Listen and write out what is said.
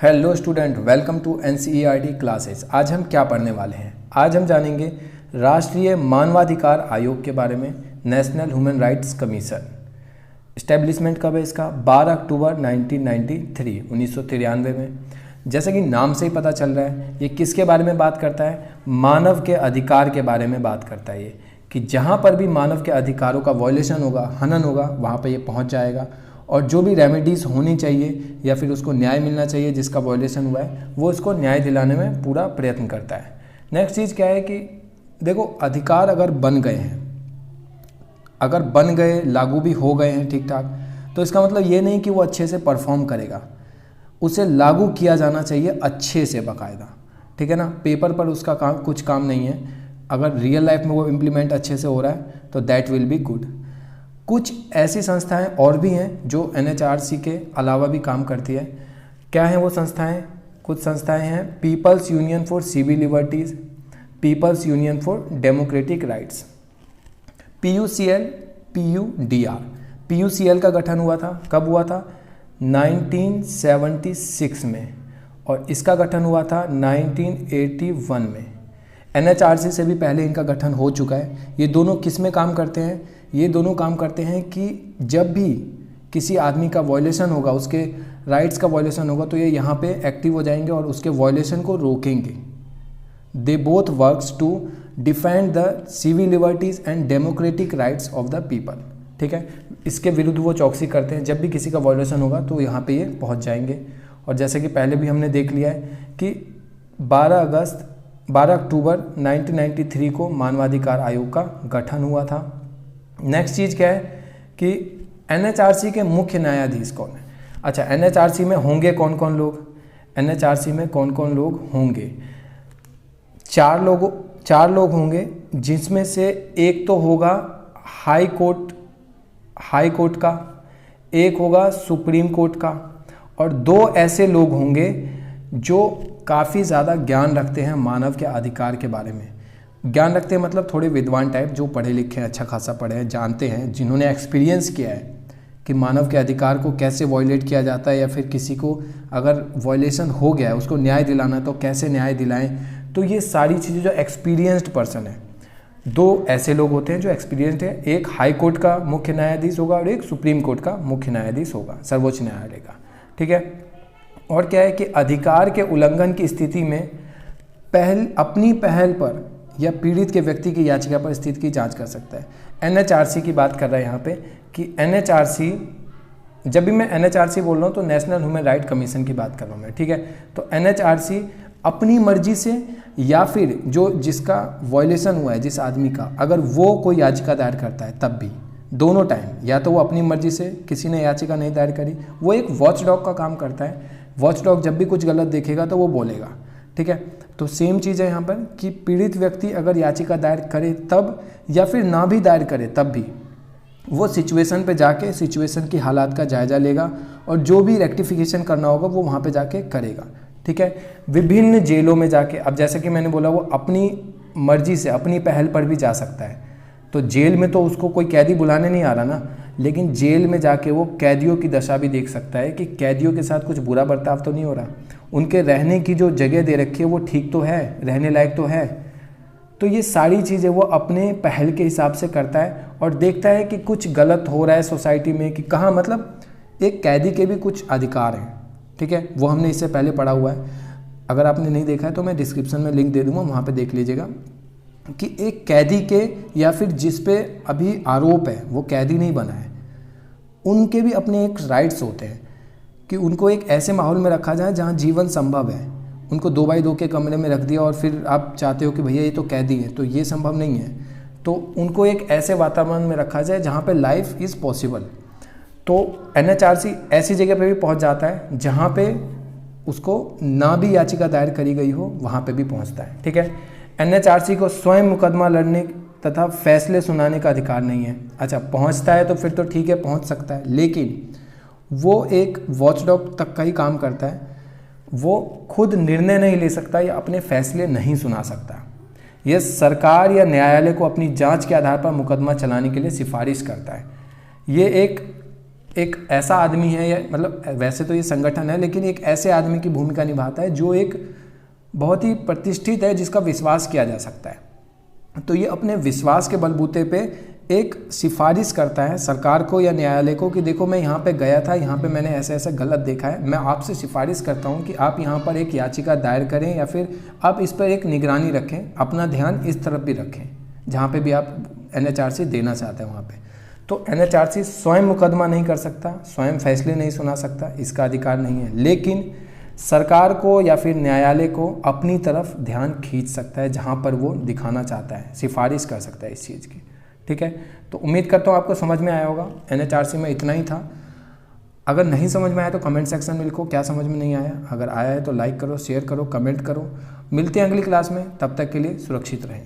Hello student, welcome to NCERT classes. आज हम क्या पढ़ने वाले हैं? आज हम जानेंगे राष्ट्रीय मानवाधिकार आयोग के बारे में। National human rights commission establishment कब है इसका? 12 अक्टूबर 1993 में। जैसे कि नाम से ही पता चल रहा है, ये किसके बारे में बात करता है? मानव के अधिकार के बारे में बात करता है। ये कि जहाँ पर भी मानव के अधिकारों का वायलेशन होगा, हनन होगा, वहाँ पर ये पहुँच जाएगा और जो भी रेमेडीज़ होनी चाहिए या फिर उसको न्याय मिलना चाहिए जिसका वायलेशन हुआ है, वो उसको न्याय दिलाने में पूरा प्रयत्न करता है। नेक्स्ट चीज़ क्या है कि देखो, अधिकार अगर बन गए, लागू भी हो गए हैं ठीक ठाक, तो इसका मतलब ये नहीं कि वो अच्छे से परफॉर्म करेगा। उसे लागू किया जाना चाहिए अच्छे से, बाकायदा, ठीक है ना। पेपर पर उसका कुछ काम नहीं है। अगर रियल लाइफ में वो इम्प्लीमेंट अच्छे से हो रहा है तो दैट विल बी गुड। कुछ ऐसी संस्थाएं और भी हैं जो एनएचआरसी के अलावा भी काम करती है। क्या हैं वो संस्थाएं? कुछ संस्थाएं हैं People's Union for Civil Liberties, People's Union for Democratic Rights, PUCL, PUDR। PUCL का गठन हुआ था, कब हुआ था? 1976 में, और इसका गठन हुआ था 1981 में। एनएचआरसी से भी पहले इनका गठन हो चुका है। ये दोनों किस में काम करते हैं? ये दोनों काम करते हैं कि जब भी किसी आदमी का वायलेशन होगा, उसके राइट्स का वायलेशन होगा, तो ये यहाँ पे एक्टिव हो जाएंगे और उसके वायलेशन को रोकेंगे। They both works to defend the civil liberties and democratic rights of the people, ठीक है। इसके विरुद्ध वो चौकसी करते हैं। जब भी किसी का वायलेशन होगा तो यहाँ पे ये पहुँच जाएंगे। और जैसे कि पहले भी हमने देख लिया है कि 12 अक्टूबर 1993 को मानवाधिकार आयोग का गठन हुआ था। नेक्स्ट चीज़ क्या है कि एनएचआरसी के मुख्य न्यायाधीश कौन है? अच्छा, एनएचआरसी में होंगे कौन कौन लोग? एनएचआरसी में कौन कौन लोग होंगे? चार लोग होंगे, जिसमें से एक तो होगा हाई कोर्ट का, एक होगा सुप्रीम कोर्ट का, और दो ऐसे लोग होंगे जो काफ़ी ज़्यादा ज्ञान रखते हैं मानव के अधिकार के बारे में। ज्ञान रखते हैं मतलब थोड़े विद्वान टाइप, जो पढ़े लिखे हैं, अच्छा खासा पढ़े हैं, जानते हैं, जिन्होंने एक्सपीरियंस किया है कि मानव के अधिकार को कैसे वायलेट किया जाता है, या फिर किसी को अगर वायलेशन हो गया है उसको न्याय दिलाना तो कैसे न्याय दिलाएं। तो ये सारी चीज़ें जो एक्सपीरियंस्ड पर्सन है, दो ऐसे लोग होते हैं जो एक्सपीरियंस्ड है। एक हाई कोर्ट का मुख्य न्यायाधीश होगा और एक सुप्रीम कोर्ट का मुख्य न्यायाधीश होगा, सर्वोच्च न्यायालय का, ठीक है। और क्या है कि अधिकार के उल्लंघन की स्थिति में अपनी पहल पर या पीड़ित के व्यक्ति की याचिका पर स्थिति की जांच कर सकता है। एनएचआरसी की बात कर रहा है यहाँ पे कि एनएचआरसी, जब भी मैं एनएचआरसी बोल रहा हूँ तो नेशनल ह्यूमन राइट कमीशन की बात कर रहा हूँ मैं, ठीक है। तो एनएचआरसी अपनी मर्जी से या फिर जिसका वायलेशन हुआ है, जिस आदमी का, अगर वो कोई याचिका दायर करता है तब भी, दोनों टाइम, या तो वो अपनी मर्जी से, किसी ने याचिका नहीं दायर करी, वो एक वॉचडॉग का काम करता है। वॉचडॉग जब भी कुछ गलत देखेगा तो वो बोलेगा, ठीक है। तो सेम चीज़ है यहाँ पर कि पीड़ित व्यक्ति अगर याचिका दायर करे तब, या फिर ना भी दायर करे तब भी, वो सिचुएशन पे जाके सिचुएशन की हालात का जायज़ा लेगा और जो भी रेक्टिफिकेशन करना होगा वो वहाँ पे जाके करेगा, ठीक है। विभिन्न जेलों में जाके, अब जैसे कि मैंने बोला, वो अपनी मर्जी से, अपनी पहल पर भी जा सकता है। तो जेल में तो उसको कोई कैदी बुलाने नहीं आ रहा ना, लेकिन जेल में जाके वो कैदियों की दशा भी देख सकता है कि कैदियों के साथ कुछ बुरा बर्ताव तो नहीं हो रहा, उनके रहने की जो जगह दे रखी है वो ठीक तो है, रहने लायक तो है। तो ये सारी चीज़ें वो अपने पहल के हिसाब से करता है और देखता है कि कुछ गलत हो रहा है सोसाइटी में, कि कहाँ, मतलब एक कैदी के भी कुछ अधिकार हैं, ठीक है। वो हमने इससे पहले पढ़ा हुआ है। अगर आपने नहीं देखा है तो मैं डिस्क्रिप्शन में लिंक दे दूँगा, वहाँ पर देख लीजिएगा कि एक कैदी के, या फिर जिस पे अभी आरोप है वो कैदी नहीं बना है, उनके भी अपने एक राइट्स होते हैं कि उनको एक ऐसे माहौल में रखा जाए जहाँ जीवन संभव है। उनको 2x2 के कमरे में रख दिया और फिर आप चाहते हो कि भैया ये तो कैदी है, तो ये संभव नहीं है। तो उनको एक ऐसे वातावरण में रखा जाए जहाँ पे लाइफ इज़ पॉसिबल। तो एनएचआरसी ऐसी जगह पे भी पहुँच जाता है जहाँ पे उसको ना भी याचिका दायर करी गई हो, वहाँ पे भी पहुँचता है, ठीक है। एनएचआरसी को स्वयं मुकदमा लड़ने तथा फैसले सुनाने का अधिकार नहीं है। अच्छा, पहुँचता है तो फिर तो ठीक है, पहुँच सकता है, लेकिन वो एक वॉचडॉग तक का ही काम करता है। वो खुद निर्णय नहीं ले सकता या अपने फैसले नहीं सुना सकता। यह सरकार या न्यायालय को अपनी जांच के आधार पर मुकदमा चलाने के लिए सिफारिश करता है। ये एक एक ऐसा आदमी है, या मतलब वैसे तो ये संगठन है लेकिन एक ऐसे आदमी की भूमिका निभाता है जो एक बहुत ही प्रतिष्ठित है, जिसका विश्वास किया जा सकता है। तो ये अपने विश्वास के बलबूते पे एक सिफारिश करता है सरकार को या न्यायालय को कि देखो मैं यहाँ पे गया था, यहाँ पे मैंने ऐसे ऐसे गलत देखा है, मैं आपसे सिफारिश करता हूँ कि आप यहाँ पर एक याचिका दायर करें या फिर आप इस पर एक निगरानी रखें, अपना ध्यान इस तरफ भी रखें जहाँ पे भी आप NHRC देना चाहते हैं वहाँ पे। तो NHRC स्वयं मुकदमा नहीं कर सकता, स्वयं फैसले नहीं सुना सकता, इसका अधिकार नहीं है, लेकिन सरकार को या फिर न्यायालय को अपनी तरफ ध्यान खींच सकता है जहाँ पर वो दिखाना चाहता है, सिफारिश कर सकता है इस चीज़ की। ठीक है, तो उम्मीद करता हूँ आपको समझ में आया होगा। NHRC में इतना ही था। अगर नहीं समझ में आया तो कमेंट सेक्शन में लिखो क्या समझ में नहीं आया। अगर आया है तो लाइक करो, शेयर करो, कमेंट करो। मिलते हैं अगली क्लास में, तब तक के लिए सुरक्षित रहें।